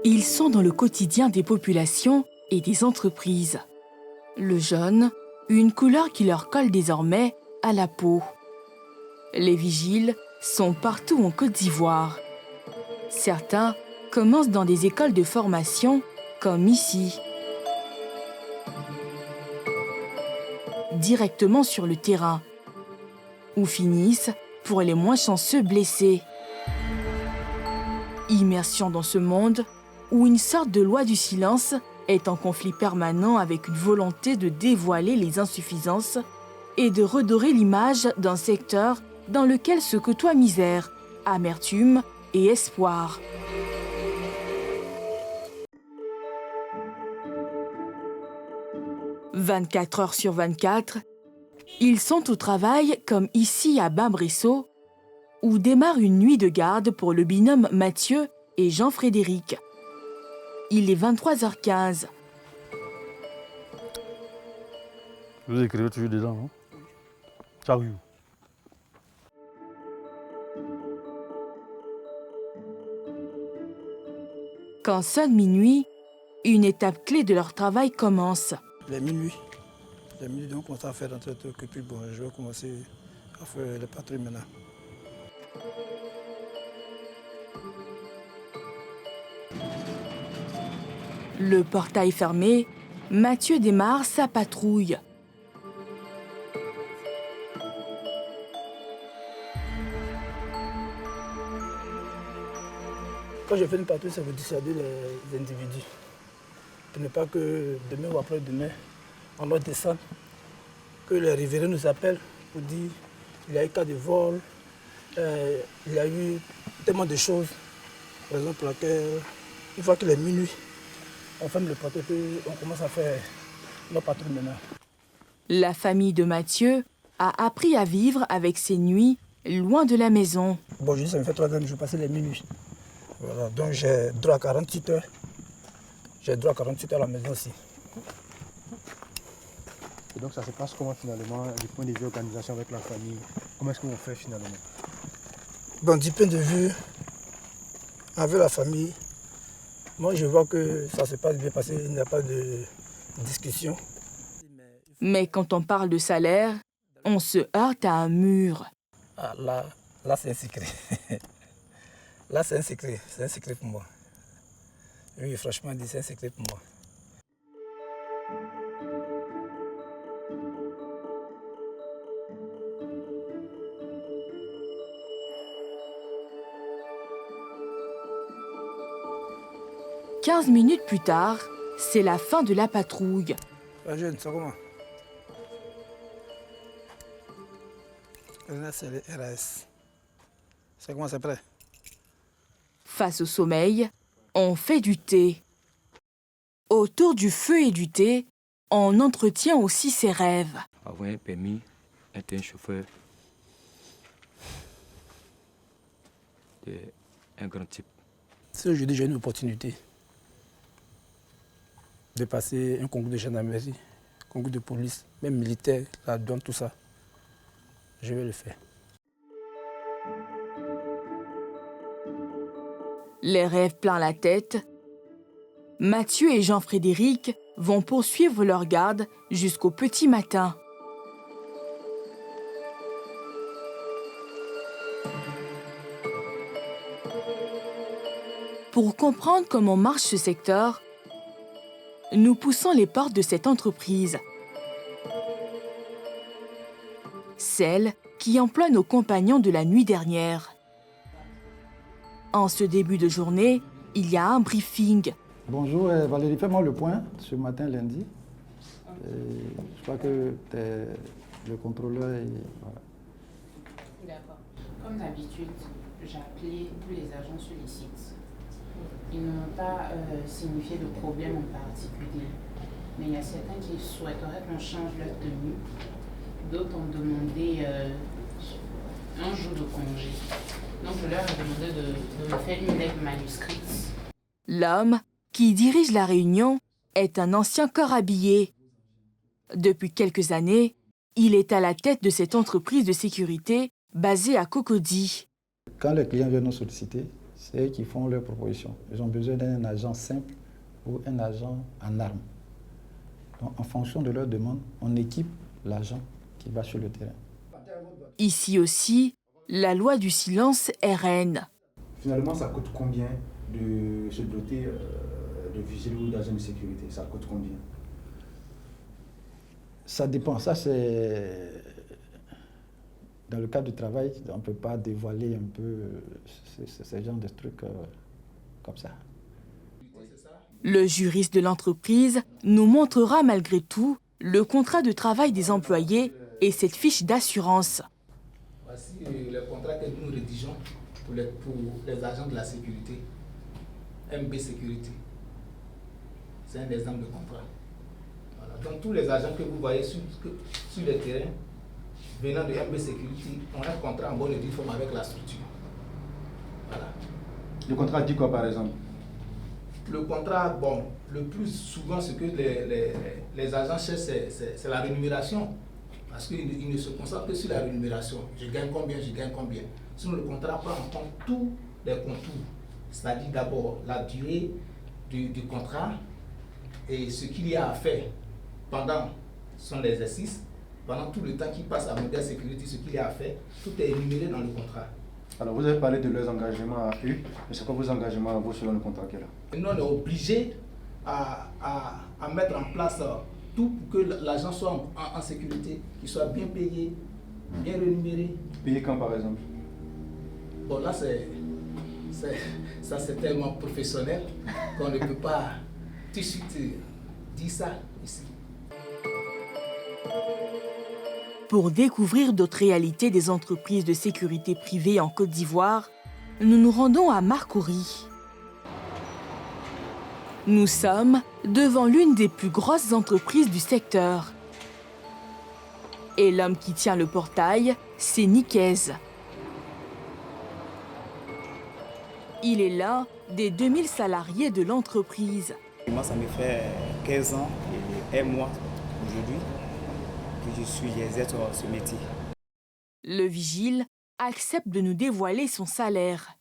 Ils sont dans le quotidien des populations et des entreprises. Le jaune, une couleur qui leur colle désormais à la peau. Les vigiles sont partout en Côte d'Ivoire. Certains commencent dans des écoles de formation, comme ici. Directement sur le terrain, ou finissent, pour les moins chanceux, blessés. Immersion dans ce monde où une sorte de loi du silence est en conflit permanent avec une volonté de dévoiler les insuffisances et de redorer l'image d'un secteur dans lequel se côtoient misère, amertume et espoir. « 24 heures sur 24, ils sont au travail comme ici à Bain-Bressot, où démarre une nuit de garde pour le binôme Mathieu et Jean-Frédéric. Il est 23h15. Vous écrivez toujours dedans, non? Ciao. Quand sonne minuit, une étape clé de leur travail commence. Les minuit. Les minuit, donc on commence à faire dans cette occupe. Bon, je vais commencer à faire les patrouilles maintenant. Le portail fermé, Mathieu démarre sa patrouille. Quand je fais une patrouille, ça veut dissuader les individus. Pour ne pas que demain ou après-demain, on doit descendre, que les riverains nous appellent pour dire qu'il y a eu cas de vol, il y a eu tellement de choses. Par exemple, une fois qu'il est minuit, on ferme le portail et on commence à faire nos patrouilles maintenant. La famille de Mathieu a appris à vivre avec ses nuits loin de la maison. Bon, ça me fait 3 ans que je passe les minuit. Voilà, donc j'ai droit à 48 heures. J'ai droit à 48 heures à la maison aussi. Et donc ça se passe comment finalement, du point de vue organisation avec la famille? Comment est-ce qu'on fait finalement? Bon, du point de vue avec la famille, moi je vois que ça se passe bien parce qu'il n'y a pas de discussion. Mais quand on parle de salaire, on se heurte à un mur. Ah, là c'est un secret. Là c'est un secret pour moi. Oui, franchement, c'est un secret pour moi. « 15 minutes plus tard, c'est la fin de la patrouille. La jeune, ça comment? Là, c'est le RAS. Ça commence après. Face au sommeil, on fait du thé. Autour du feu et du thé, on entretient aussi ses rêves. Avoir un permis, être un chauffeur, c'est un grand type. Si aujourd'hui j'ai une opportunité de passer un concours de gendarmerie, concours de police, même militaire, la douane, tout ça, je vais le faire. Les rêves plein la tête, Mathieu et Jean-Frédéric vont poursuivre leur garde jusqu'au petit matin. Pour comprendre comment marche ce secteur, nous poussons les portes de cette entreprise. Celle qui emploie nos compagnons de la nuit dernière. En ce début de journée, il y a un briefing. Bonjour Valérie, fais-moi le point ce matin lundi. Je crois que tu es le contrôleur. Voilà. D'accord. Comme d'habitude, j'ai appelé tous les agents sur les sites. Ils n'ont pas signifié de problème en particulier. Mais il y a certains qui souhaiteraient qu'on change leur tenue. D'autres ont demandé un jour de congé. Donc je leur ai demandé de me faire une lettre manuscrite. L'homme qui dirige la réunion est un ancien corps habillé. Depuis quelques années, il est à la tête de cette entreprise de sécurité basée à Cocody. Quand les clients viennent nous solliciter, C'est eux qui font leurs propositions. Ils ont besoin d'un agent simple ou un agent en armes. Donc, en fonction de leurs demandes, on équipe l'agent qui va sur le terrain. Ici aussi, la loi du silence est reine. Finalement, ça coûte combien de se doter de vigiles ou d'agents de sécurité? Ça coûte combien? Ça dépend. Ça, c'est... Dans le cadre du travail, on ne peut pas dévoiler un peu ce genre de trucs comme ça. Le juriste de l'entreprise nous montrera malgré tout le contrat de travail des employés et cette fiche d'assurance. Voici le contrat que nous rédigeons pour les agents de la sécurité, MB Sécurité. C'est un exemple de contrat. Voilà. Donc tous les agents que vous voyez sur le terrain, venant de MB Sécurité, ont un contrat en bonne et due forme avec la structure. Voilà. Le contrat dit quoi par exemple? Le contrat, bon, le plus souvent ce que les agents cherchent, c'est la rémunération. Parce qu'ils ne se concentrent que sur la rémunération. Je gagne combien, je gagne combien. Sinon, le contrat prend en compte tous les contours. C'est-à-dire d'abord la durée du contrat et ce qu'il y a à faire pendant son exercice, pendant tout le temps qu'il passe à Mondial Sécurité, ce qu'il y a à faire, tout est énuméré dans le contrat. Alors, vous avez parlé de leurs engagements à eux, mais c'est quoi vos engagements à vous selon le contrat qu'il y a là? Et nous, on est obligé à mettre en place tout pour que l'agent soit en sécurité, qu'il soit bien payé, bien rémunéré. Payé quand par exemple? Bon, là, c'est tellement professionnel qu'on ne peut pas tout de suite dire ça ici. Pour découvrir d'autres réalités des entreprises de sécurité privée en Côte d'Ivoire, nous nous rendons à Marcory. Nous sommes devant l'une des plus grosses entreprises du secteur. Et l'homme qui tient le portail, c'est Niquez. Il est l'un des 2000 salariés de l'entreprise. Moi, ça me fait 15 ans et 1 mois aujourd'hui que j'exerce ce métier. Le vigile accepte de nous dévoiler son salaire.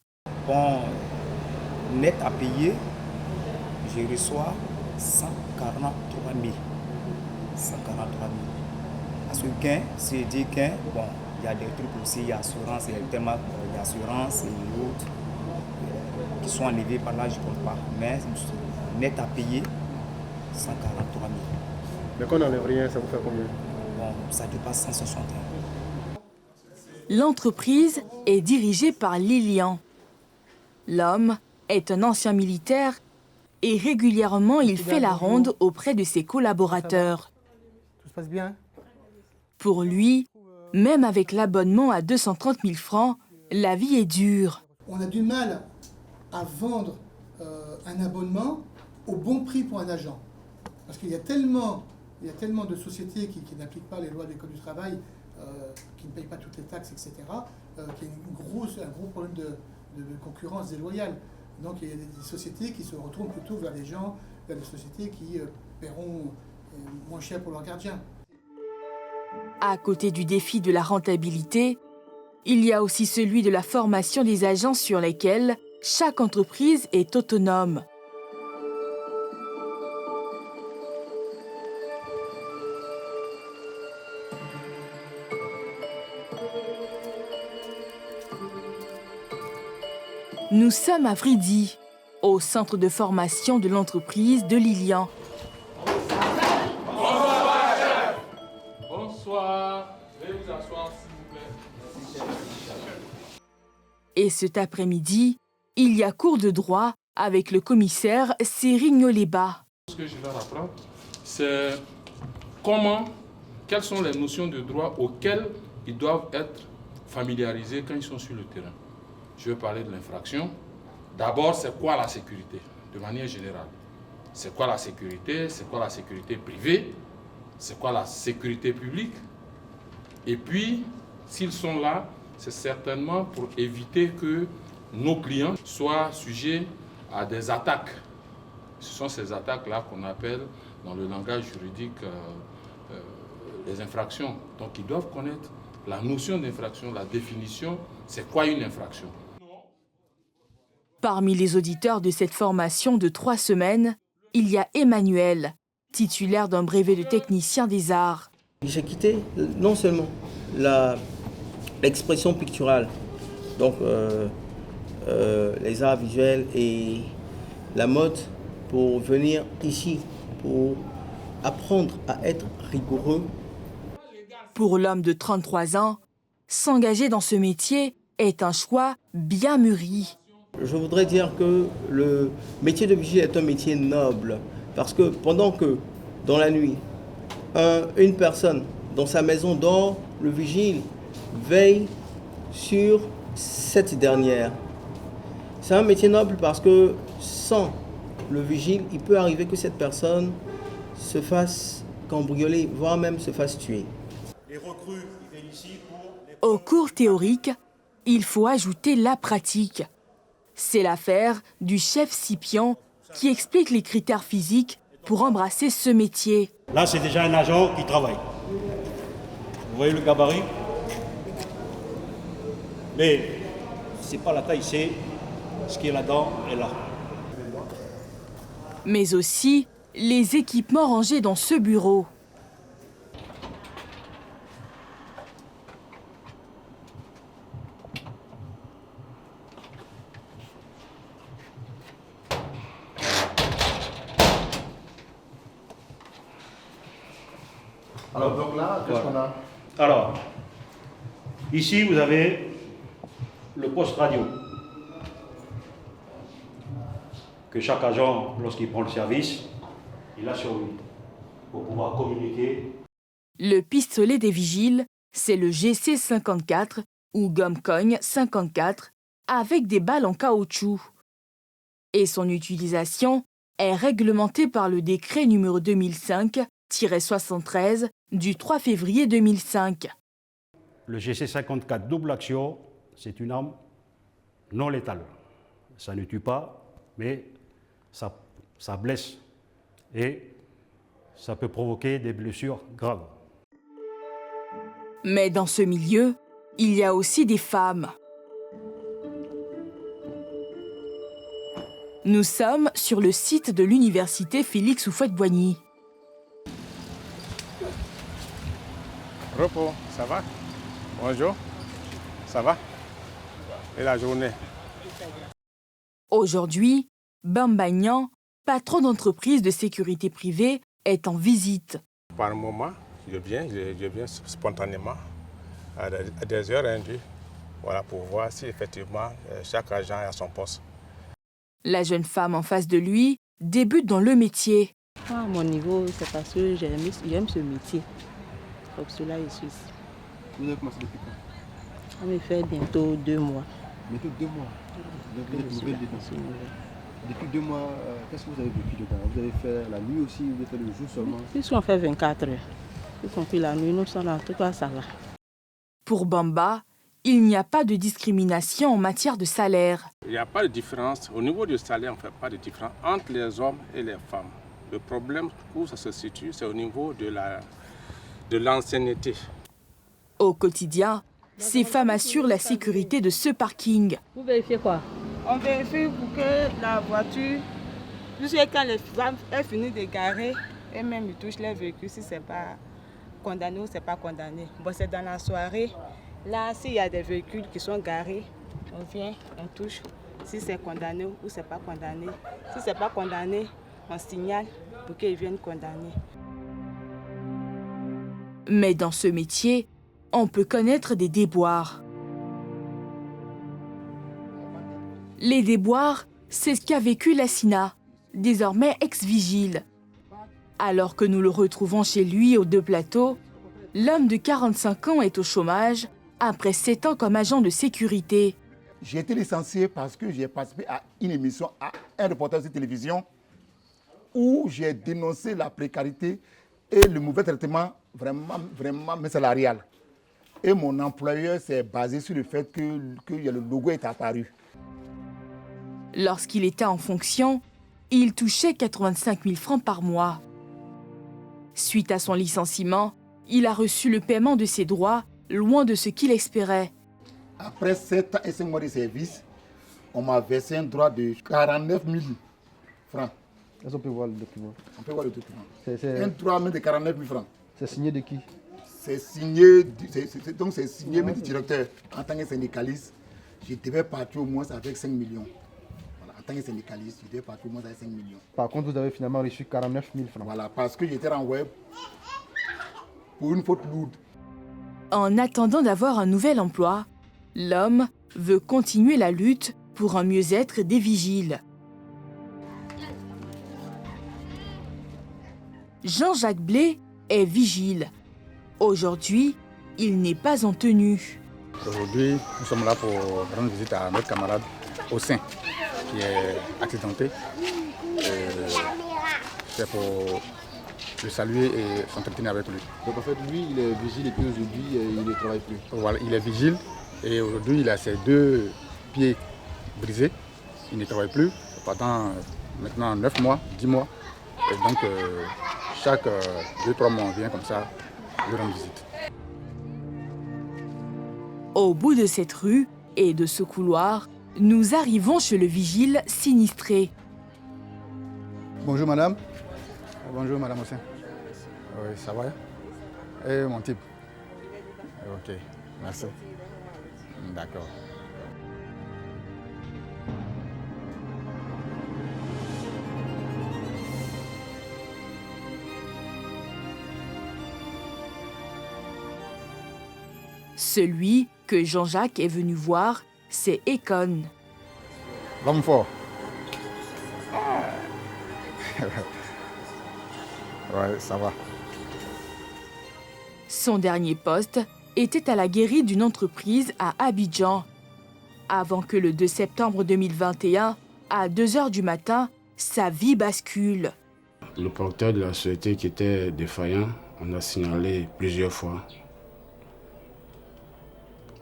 Bon, net à payer, je reçois 143 000. 143 000. Parce que gain, c'est dire gain, bon, il y a des trucs aussi, il y a assurance, il y a le thème d'assurance et autres qui sont enlevés par là, je ne compte pas. Mais net à payer, 143 000. Mais quand on n'enlève rien, ça vous fait combien? Bon, ça dépasse 161. L'entreprise est dirigée par Lilian. L'homme est un ancien militaire et régulièrement il fait la ronde auprès de ses collaborateurs. Tout se passe bien? Pour lui, même avec l'abonnement à 230 000 francs, la vie est dure. On a du mal à vendre un abonnement au bon prix pour un agent. Parce qu'il y a tellement de sociétés qui n'appliquent pas les lois des codes du travail, qui ne payent pas toutes les taxes, etc., qu'il y a un gros problème de concurrence déloyale. Donc il y a des sociétés qui se retournent plutôt vers des sociétés qui paieront moins cher pour leurs gardiens. À côté du défi de la rentabilité, il y a aussi celui de la formation des agents sur lesquels chaque entreprise est autonome. Nous sommes à Vridi, au centre de formation de l'entreprise de Lilian. Bonsoir, veuillez vous asseoir s'il vous plaît. Et cet après-midi, il y a cours de droit avec le commissaire Serignoleba. Ce que je vais apprendre, c'est quelles sont les notions de droit auxquelles ils doivent être familiarisés quand ils sont sur le terrain. Je vais parler de l'infraction. D'abord, c'est quoi la sécurité, de manière générale? C'est quoi la sécurité? C'est quoi la sécurité privée? C'est quoi la sécurité publique? Et puis, s'ils sont là, c'est certainement pour éviter que nos clients soient sujets à des attaques. Ce sont ces attaques-là qu'on appelle, dans le langage juridique, les infractions. Donc, ils doivent connaître la notion d'infraction, la définition, c'est quoi une infraction. Parmi les auditeurs de cette formation de 3 semaines, il y a Emmanuel, titulaire d'un brevet de technicien des arts. J'ai quitté non seulement l'expression picturale, donc les arts visuels et la mode, pour venir ici, pour apprendre à être rigoureux. Pour l'homme de 33 ans, s'engager dans ce métier est un choix bien mûri. Je voudrais dire que le métier de vigile est un métier noble, parce que pendant que, dans la nuit, une personne dans sa maison dort, le vigile veille sur cette dernière. C'est un métier noble parce que sans le vigile, il peut arriver que cette personne se fasse cambrioler, voire même se fasse tuer. Au cours théorique, il faut ajouter la pratique. C'est l'affaire du chef Scipion qui explique les critères physiques pour embrasser ce métier. Là, c'est déjà un agent qui travaille. Vous voyez le gabarit? Mais c'est pas la taille, c'est ce qui est là-dedans et là. Mais aussi les équipements rangés dans ce bureau. Alors, donc là, qu'est-ce qu'on a? Alors, ici, vous avez le poste radio. Que chaque agent, lorsqu'il prend le service, il a sur lui pour pouvoir communiquer. Le pistolet des vigiles, c'est le GC54 ou gomme-cogne 54 avec des balles en caoutchouc. Et son utilisation est réglementée par le décret numéro 2005-73 du 3 février 2005. Le GC54 double action, c'est une arme non létale. Ça ne tue pas, mais ça blesse et ça peut provoquer des blessures graves. Mais dans ce milieu, il y a aussi des femmes. Nous sommes sur le site de l'université Félix Houphouët-Boigny. Repos, ça va? Bonjour, ça va? Et la journée? Aujourd'hui, Bamba Niang, patron d'entreprise de sécurité privée, est en visite. Par moment, je viens spontanément à des heures indues, voilà, pour voir si effectivement chaque agent est à son poste. La jeune femme en face de lui débute dans le métier. Moi, à mon niveau, c'est parce que j'aime ce métier. Pour cela, je suis ici. Vous avez commencé depuis quand? Ça me fait bientôt 2 mois. Bientôt 2 mois. Donc vous êtes nouvelle dedans. Depuis 2 mois, qu'est-ce que vous avez vécu dedans? Vous avez fait la nuit aussi, vous avez fait le jour seulement? Puisqu'on fait 24 heures, y compris la nuit, nous sommes en tout cas, ça va. Pour Bamba, il n'y a pas de discrimination en matière de salaire. Il n'y a pas de différence. Au niveau du salaire, on ne fait pas de différence entre les hommes et les femmes. Le problème où ça se situe, c'est au niveau de l'ancienneté. Au quotidien, ces femmes assurent la sécurité de ce parking. Vous vérifiez quoi? On vérifie pour que la voiture, jusqu'à quand les femmes finissent de garer, et même ils touchent les véhicules si ce n'est pas condamné ou ce n'est pas condamné. Bon, c'est dans la soirée. Là, s'il y a des véhicules qui sont garés, on vient, on touche si c'est condamné ou ce n'est pas condamné. Si ce n'est pas condamné, on signale pour qu'ils viennent condamner. Mais dans ce métier, on peut connaître des déboires. Les déboires, c'est ce qu'a vécu Lassina, désormais ex-vigile. Alors que nous le retrouvons chez lui aux Deux Plateaux, l'homme de 45 ans est au chômage après 7 ans comme agent de sécurité. J'ai été licencié parce que j'ai participé à une émission, à un reportage de télévision où j'ai dénoncé la précarité et le mauvais traitement vraiment salarial. Et mon employeur s'est basé sur le fait que le logo est apparu. Lorsqu'il était en fonction, il touchait 85 000 francs par mois. Suite à son licenciement, il a reçu le paiement de ses droits, loin de ce qu'il espérait. Après 7 ans et 5 mois de service, on m'a versé un droit de 49 000 francs. Est-ce qu'on peut voir le document? On peut voir le document. C'est un droit de 49 000 francs. C'est signé de qui? C'est signé, donc c'est signé du directeur. En tant que syndicaliste, je devais partir au moins avec 5 millions. Voilà, en tant que syndicaliste, je devais partir au moins avec 5 millions. Par contre, vous avez finalement reçu 49 000 francs. Voilà, parce que j'étais en web pour une faute lourde. En attendant d'avoir un nouvel emploi, l'homme veut continuer la lutte pour un mieux-être des vigiles. Jean-Jacques Blé est vigile. Aujourd'hui, il n'est pas en tenue. Aujourd'hui, nous sommes là pour rendre visite à notre camarade Aussin, qui est accidenté. C'est pour le saluer et s'entretenir avec lui. Donc en fait, lui, il est vigile et puis aujourd'hui, il ne travaille plus. Voilà, il est vigile et aujourd'hui, il a ses 2 pieds brisés. Il ne travaille plus pendant maintenant 9 mois, 10 mois. Et donc, chaque 2-3 mois, on vient comme ça lui rendre visite. Au bout de cette rue et de ce couloir, nous arrivons chez le vigile sinistré. Bonjour madame. Bonjour madame Aussin. Oui, ça va? Et mon type? Ok, merci. D'accord. Celui que Jean-Jacques est venu voir, c'est Econ. L'homme fort. Ouais, ça va. Son dernier poste était à la guérie d'une entreprise à Abidjan. Avant que le 2 septembre 2021, à 2 h du matin, sa vie bascule. Le porteur de la société qui était défaillant, on a signalé plusieurs fois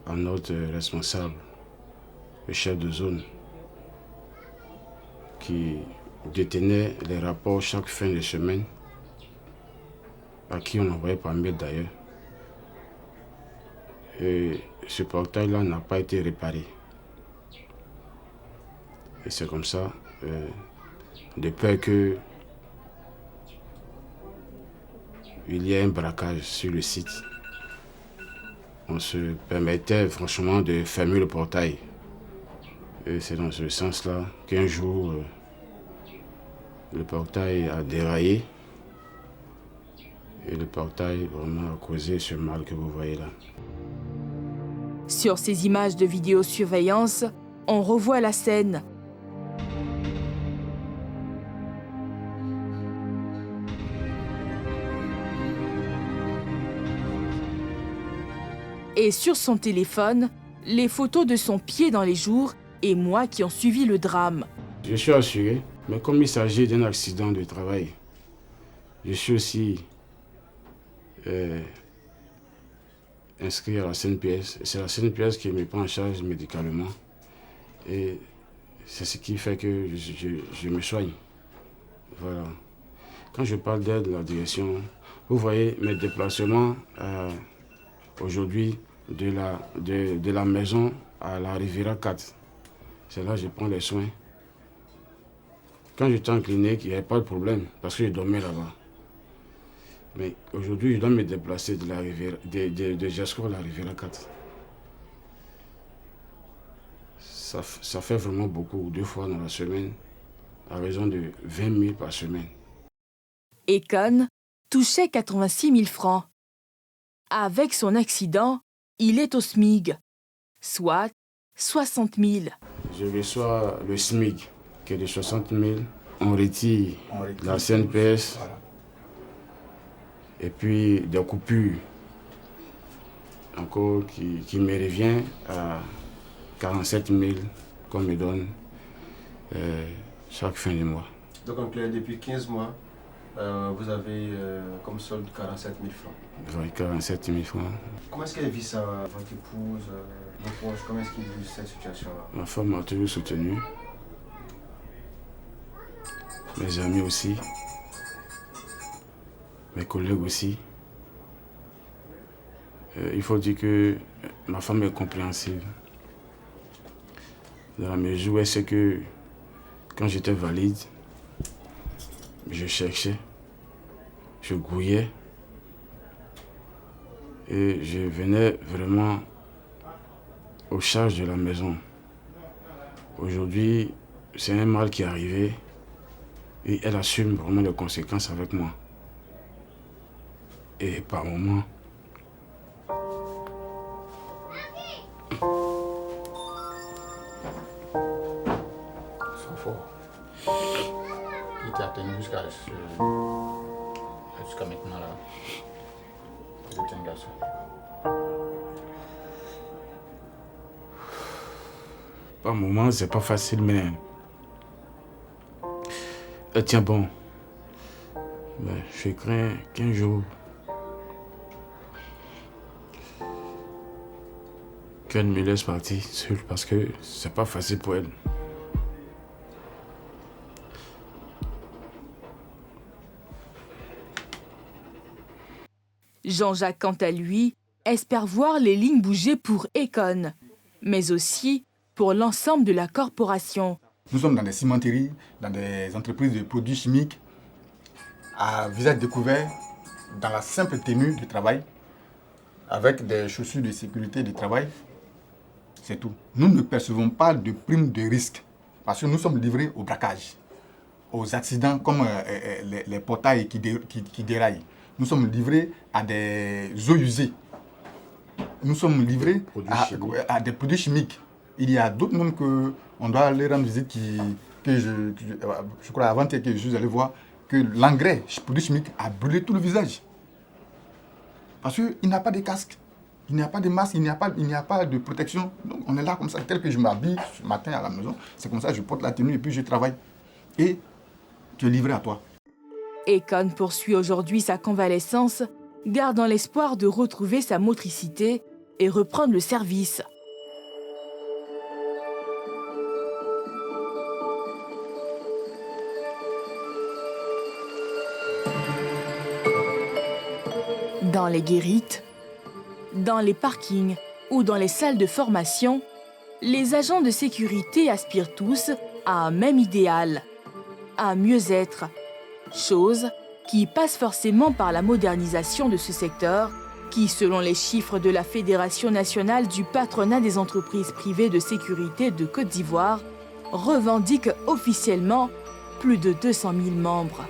à notre responsable, le chef de zone, qui détenait les rapports chaque fin de semaine, à qui on envoyait par mail d'ailleurs. Et ce portail-là n'a pas été réparé. Et c'est comme ça, de peur que il y ait un braquage sur le site. On se permettait franchement de fermer le portail. Et c'est dans ce sens-là qu'un jour, le portail a déraillé. Et le portail vraiment a causé ce mal que vous voyez là. Sur ces images de vidéosurveillance, on revoit la scène. Et sur son téléphone, les photos de son pied dans les jours et mois qui ont suivi le drame. Je suis assuré, mais comme il s'agit d'un accident de travail, je suis aussi inscrit à la CNPS. C'est la CNPS qui me prend en charge médicalement. Et c'est ce qui fait que je me soigne. Voilà. Quand je parle d'aide de la direction, vous voyez mes déplacements aujourd'hui de la maison à la Riviera 4. C'est là que je prends les soins. Quand j'étais en clinique, il n'y avait pas de problème parce que je dormais là-bas. Mais aujourd'hui, je dois me déplacer de Jasco à la Riviera 4. Ça fait vraiment beaucoup, 2 fois dans la semaine, à raison de 20 000 par semaine. Econ touchait 86 000 francs. Avec son accident, il est au SMIG, soit 60 000. Je reçois le SMIG, qui est de 60 000. On retire la CNPS et puis des coupures encore qui me revient à 47 000 qu'on me donne chaque fin de mois. Donc en clair, depuis 15 mois, vous avez comme solde 47 000 francs. Oui, 47 000 francs. Comment est-ce qu'elle vit ça, votre épouse, vos proches? Comment est-ce qu'ils vivent cette situation-là? Ma femme m'a toujours soutenu. Mes amis aussi. Mes collègues aussi. Il faut dire que ma femme est compréhensive. Dans la mesure où c'est que quand j'étais valide, je cherchais, je grouillais et je venais vraiment aux charges de la maison. Aujourd'hui, c'est un mal qui est arrivé et elle assume vraiment les conséquences avec moi. Et par moments, il t'a tenu jusqu'à maintenant là. C'est un garçon. par moments, c'est pas facile, mais elle tient bon. Mais je crains qu'un jour, qu'elle me laisse partir seule parce que c'est pas facile pour elle. Jean-Jacques, quant à lui, espère voir les lignes bouger pour Econ, mais aussi pour l'ensemble de la corporation. Nous sommes dans des cimenteries, dans des entreprises de produits chimiques, à visage découvert, dans la simple tenue de travail, avec des chaussures de sécurité de travail. C'est tout. Nous ne percevons pas de prime de risque, parce que nous sommes livrés au braquage, aux accidents comme les portails qui déraillent. Nous sommes livrés à des eaux usées. Nous sommes livrés à des produits chimiques. Il y a d'autres même qu'on doit aller rendre visite que je crois avant-hier que je suis allé voir que l'engrais, produit chimique, a brûlé tout le visage. Parce qu'il n'y a pas de casque, il n'y a pas de masque, il n'y a pas de protection. Donc on est là comme ça, tel que je m'habille ce matin à la maison, c'est comme ça je porte la tenue et puis je travaille. Et tu es livré à toi. Econ poursuit aujourd'hui sa convalescence, gardant l'espoir de retrouver sa motricité et reprendre le service. Dans les guérites, dans les parkings ou dans les salles de formation, les agents de sécurité aspirent tous à un même idéal, à mieux-être, chose qui passe forcément par la modernisation de ce secteur qui, selon les chiffres de la Fédération nationale du patronat des entreprises privées de sécurité de Côte d'Ivoire, revendique officiellement plus de 200 000 membres.